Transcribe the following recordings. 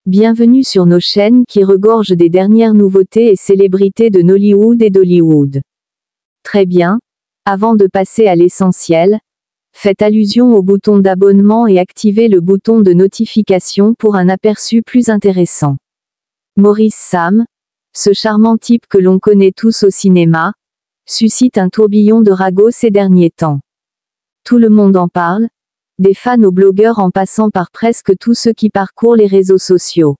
Bienvenue sur nos chaînes qui regorgent des dernières nouveautés et célébrités de Nollywood et d'Hollywood. Très bien. Avant de passer à l'essentiel, faites allusion au bouton d'abonnement et activez le bouton de notification pour un aperçu plus intéressant. Maurice Sam, ce charmant type que l'on connaît tous au cinéma, suscite un tourbillon de ragots ces derniers temps. Tout le monde en parle, des fans aux blogueurs en passant par presque tous ceux qui parcourent les réseaux sociaux.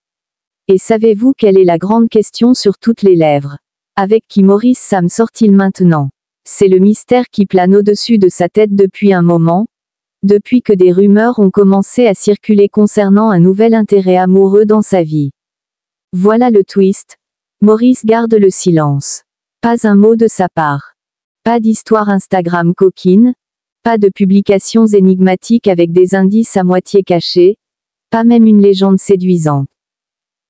Et savez-vous quelle est la grande question sur toutes les lèvres? Avec qui Maurice Sam sort-il maintenant? C'est le mystère qui plane au-dessus de sa tête depuis un moment, depuis que des rumeurs ont commencé à circuler concernant un nouvel intérêt amoureux dans sa vie. Voilà le twist. Maurice garde le silence. Pas un mot de sa part. Pas d'histoire Instagram coquine. Pas de publications énigmatiques avec des indices à moitié cachés. Pas même une légende séduisante.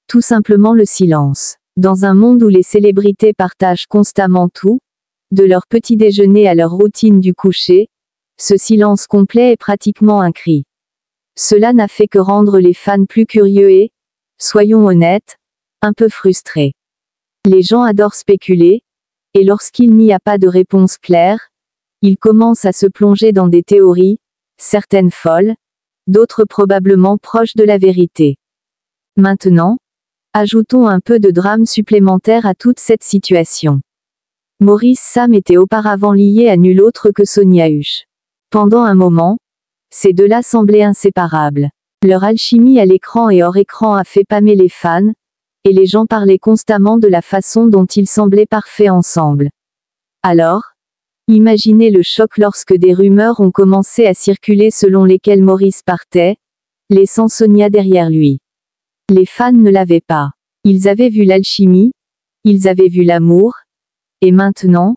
Tout simplement le silence. Dans un monde où les célébrités partagent constamment tout, de leur petit déjeuner à leur routine du coucher, ce silence complet est pratiquement un cri. Cela n'a fait que rendre les fans plus curieux et, soyons honnêtes, un peu frustrés. Les gens adorent spéculer, et lorsqu'il n'y a pas de réponse claire, ils commencent à se plonger dans des théories, certaines folles, d'autres probablement proches de la vérité. Maintenant, ajoutons un peu de drame supplémentaire à toute cette situation. Maurice Sam était auparavant lié à nul autre que Sonia Huche. Pendant un moment, ces deux-là semblaient inséparables. Leur alchimie à l'écran et hors écran a fait pâmer les fans, et les gens parlaient constamment de la façon dont ils semblaient parfaits ensemble. Alors, imaginez le choc lorsque des rumeurs ont commencé à circuler selon lesquelles Maurice partait, laissant Sonia derrière lui. Les fans ne l'avaient pas. Ils avaient vu l'alchimie, ils avaient vu l'amour, et maintenant,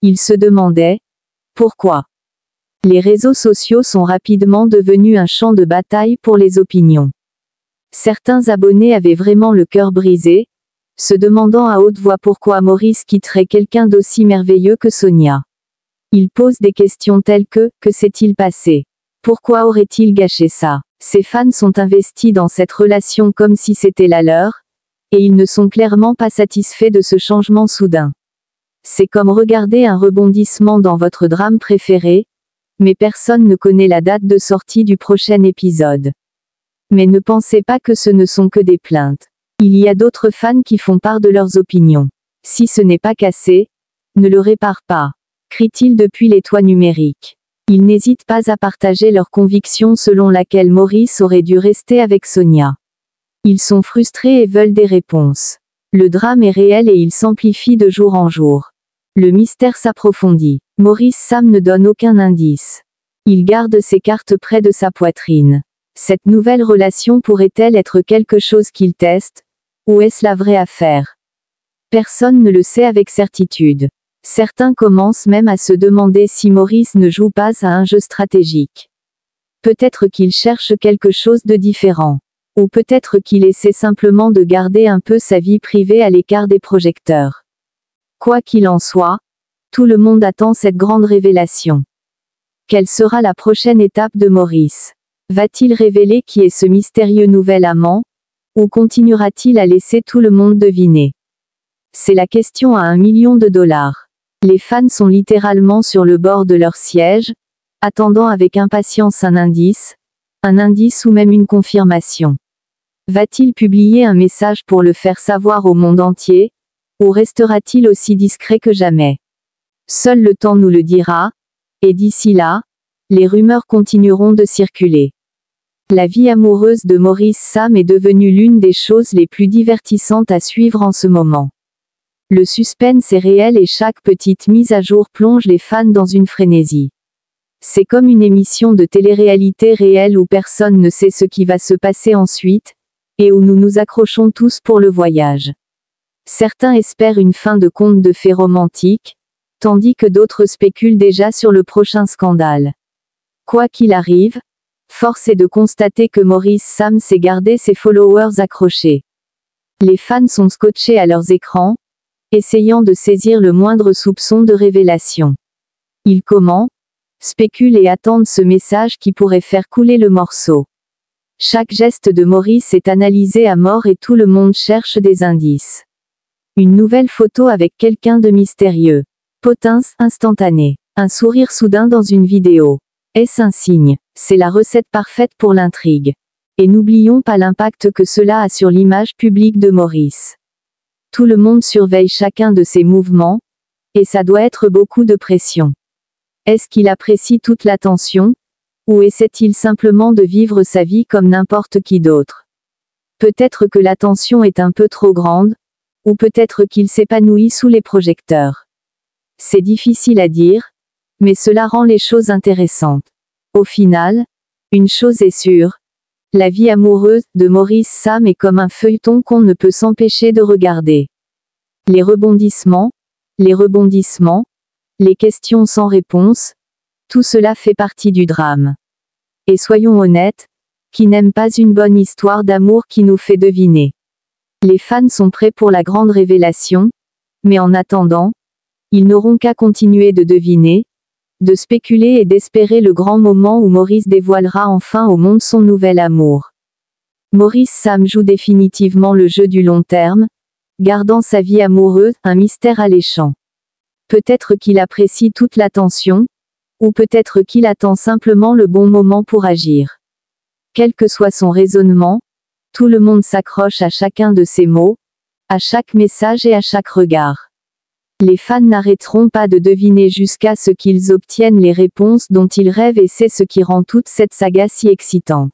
ils se demandaient pourquoi. Les réseaux sociaux sont rapidement devenus un champ de bataille pour les opinions. Certains abonnés avaient vraiment le cœur brisé, se demandant à haute voix pourquoi Maurice quitterait quelqu'un d'aussi merveilleux que Sonia. Ils posent des questions telles que s'est-il passé? Pourquoi aurait-il gâché ça? Ces fans sont investis dans cette relation comme si c'était la leur, et ils ne sont clairement pas satisfaits de ce changement soudain. C'est comme regarder un rebondissement dans votre drame préféré, mais personne ne connaît la date de sortie du prochain épisode. Mais ne pensez pas que ce ne sont que des plaintes. Il y a d'autres fans qui font part de leurs opinions. Si ce n'est pas cassé, ne le répare pas, crient-ils depuis les toits numériques. Ils n'hésitent pas à partager leur conviction selon laquelle Maurice aurait dû rester avec Sonia. Ils sont frustrés et veulent des réponses. Le drame est réel et il s'amplifie de jour en jour. Le mystère s'approfondit. Maurice Sam ne donne aucun indice. Il garde ses cartes près de sa poitrine. Cette nouvelle relation pourrait-elle être quelque chose qu'il teste, ou est-ce la vraie affaire? Personne ne le sait avec certitude. Certains commencent même à se demander si Maurice ne joue pas à un jeu stratégique. Peut-être qu'il cherche quelque chose de différent. Ou peut-être qu'il essaie simplement de garder un peu sa vie privée à l'écart des projecteurs. Quoi qu'il en soit, tout le monde attend cette grande révélation. Quelle sera la prochaine étape de Maurice? Va-t-il révéler qui est ce mystérieux nouvel amant? Ou continuera-t-il à laisser tout le monde deviner? C'est la question à $1 million. Les fans sont littéralement sur le bord de leur siège, attendant avec impatience un indice ou même une confirmation. Va-t-il publier un message pour le faire savoir au monde entier? Ou restera-t-il aussi discret que jamais? Seul le temps nous le dira, et d'ici là, les rumeurs continueront de circuler. La vie amoureuse de Maurice Sam est devenue l'une des choses les plus divertissantes à suivre en ce moment. Le suspense est réel et chaque petite mise à jour plonge les fans dans une frénésie. C'est comme une émission de télé-réalité réelle où personne ne sait ce qui va se passer ensuite, et où nous nous accrochons tous pour le voyage. Certains espèrent une fin de conte de fées romantique, tandis que d'autres spéculent déjà sur le prochain scandale. Quoi qu'il arrive, force est de constater que Maurice Sam sait garder ses followers accrochés. Les fans sont scotchés à leurs écrans, essayant de saisir le moindre soupçon de révélation. Ils commentent, spéculent et attendent ce message qui pourrait faire couler le morceau. Chaque geste de Maurice est analysé à mort et tout le monde cherche des indices. Une nouvelle photo avec quelqu'un de mystérieux. Potins instantané. Un sourire soudain dans une vidéo. Est-ce un signe? C'est la recette parfaite pour l'intrigue. Et n'oublions pas l'impact que cela a sur l'image publique de Maurice. Tout le monde surveille chacun de ses mouvements, et ça doit être beaucoup de pression. Est-ce qu'il apprécie toute l'attention? Ou essaie-t-il simplement de vivre sa vie comme n'importe qui d'autre? Peut-être que l'attention est un peu trop grande, ou peut-être qu'il s'épanouit sous les projecteurs. C'est difficile à dire, mais cela rend les choses intéressantes. Au final, une chose est sûre, la vie amoureuse de Maurice Sam est comme un feuilleton qu'on ne peut s'empêcher de regarder. Les rebondissements, les questions sans réponse, tout cela fait partie du drame. Et soyons honnêtes, qui n'aime pas une bonne histoire d'amour qui nous fait deviner? Les fans sont prêts pour la grande révélation, mais en attendant, ils n'auront qu'à continuer de deviner, de spéculer et d'espérer le grand moment où Maurice dévoilera enfin au monde son nouvel amour. Maurice Sam joue définitivement le jeu du long terme, gardant sa vie amoureuse un mystère alléchant. Peut-être qu'il apprécie toute l'attention, ou peut-être qu'il attend simplement le bon moment pour agir. Quel que soit son raisonnement, tout le monde s'accroche à chacun de ses mots, à chaque message et à chaque regard. Les fans n'arrêteront pas de deviner jusqu'à ce qu'ils obtiennent les réponses dont ils rêvent et c'est ce qui rend toute cette saga si excitante.